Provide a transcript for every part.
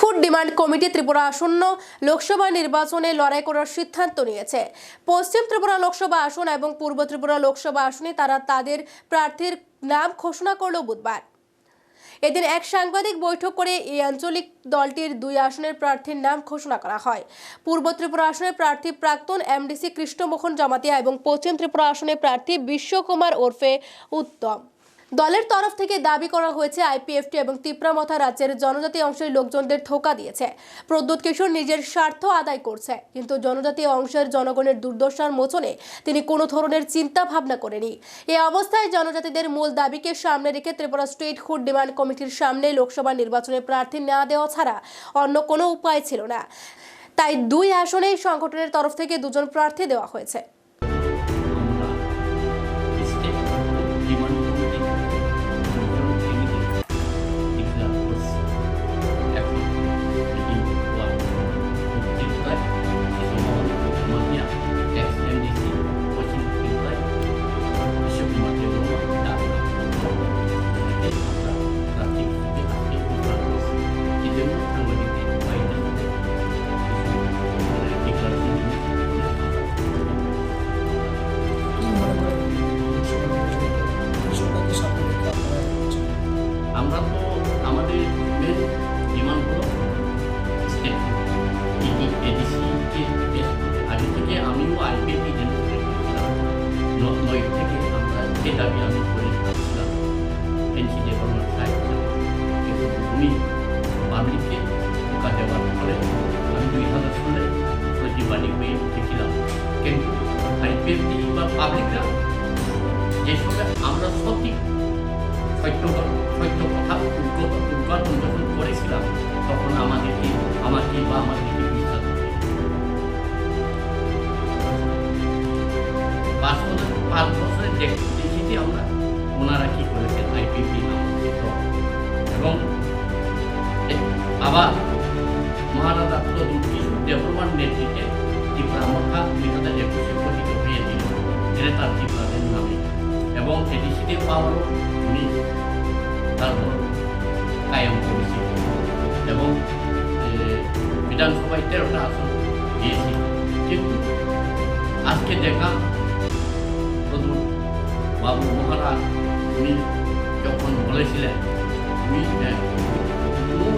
Food demand committee Tripura আসন্ন লোকসভা নির্বাচনে লড়াই করার সিদ্ধান্ত নিয়েছে। পশ্চিম ত্রিপুরা লোকসভা আসন এবং পূর্ব ত্রিপুরা লোকসভা আসনে তারা তাদের প্রার্থীর নাম ঘোষণা করল বুধবার। এদিন এক সাংবাদিক বৈঠক করে এই আঞ্চলিক দলটির 2 আসনের প্রার্থীর নাম ঘোষণা করা হয়। পূর্ব ত্রিপুরা আসনের প্রার্থী প্রাক্তন এমডিসি কৃষ্ণমোহন জামাতিয়া এবং পশ্চিম ত্রিপুরা আসনের প্রার্থী বিশ্বকুমার ওরফে উত্তম। দলের তরফ থেকে দাবি করা হয়েছে আইপিএফটি এবং তিপ্রামথা রাজ্যের জনজাতি অংশের লোকজনদের ধোঁকা দিয়েছে। প্রদ্যোৎ কিশোর নিজের স্বার্থ আদায় করছে, কিন্তু জনজাতি অংশের জনগণের দুর্দশার মোচনে তিনি কোনো ধরনের চিন্তা ভাবনা করেনি। এই অবস্থায় জনজাতিদের মূল দাবিকে সামনে রেখে ত্রিপুরা স্টেট ফুড ডিমান্ড কমিটির সামনে লোকসভা নির্বাচনে প্রার্থী না দেওয়া ছাড়া অন্য কোনো উপায় ছিল না। তাই 2 আসনেই সংগঠনের তরফ থেকে 2 জন প্রার্থী দেওয়া হয়েছে। আমরা তো আমাদের মেন ডিমান্ড হলো স্টেট এডিসিকে আগে থেকে আমিও আইপিএফটি করেছিলাম। 9 থেকে আমরা যে দাবি আমি করে আসছিলাম এনসি ডেভেলপমেন্ট সাহায্য, কিন্তু উনি পাবলিককে টোকা দেওয়ার ফলে আমি 2016 প্রতিবাদী হয়ে উঠেছিলাম। কিন্তু আইপিএফটি বা পাবলিকরা যে সময় আমরা সঠিক সত্য কথা উদ্ঘাটন যখন করেছিলাম তখন আমাকে বা আমাদেরকে বিশ্বাস করে 5 বছরে দেখেছি আমরা ওনারা কি করেছেন আইপিপি নামক এবং আবার মহারাজা প্রদ্যোৎ কিশোর দেববর্মার নেতৃত্বে তিপ্রামথা 2021 গঠিত হয়েছিল গ্রেটার ত্রিপুরাদের নামে এবং এডিসিতে পাওয়ারও উনি তারপর কায়েম করেছিল এবং বিধানসভায় 13টা আসন দিয়েছিল। কিন্তু আজকে দেখা প্রদ্যোৎ বাবু মহারাজ উনি যখন বলেছিলেন we know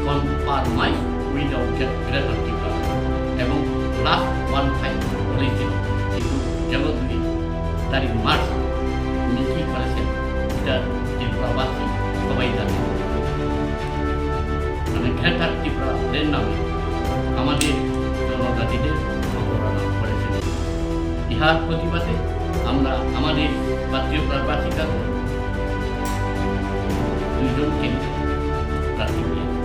compromise without greater Tripura এবং লাস্ট 1 টাইম বলেছিল, কিন্তু গেল 2 তারিখ মার্চ উনি কি করেছেন এটা ত্রিপুরাবাসী সবাই জানে। মানে গ্রেটার ত্রিপুরাদের নামে আমাদের জনজাতিদের অপহরণ করেছেন। ইহার প্রতিবাদে আমরা আমাদের বা ত্রিপুরাবাসীরা 2 জনকে প্রার্থী দিয়েছি।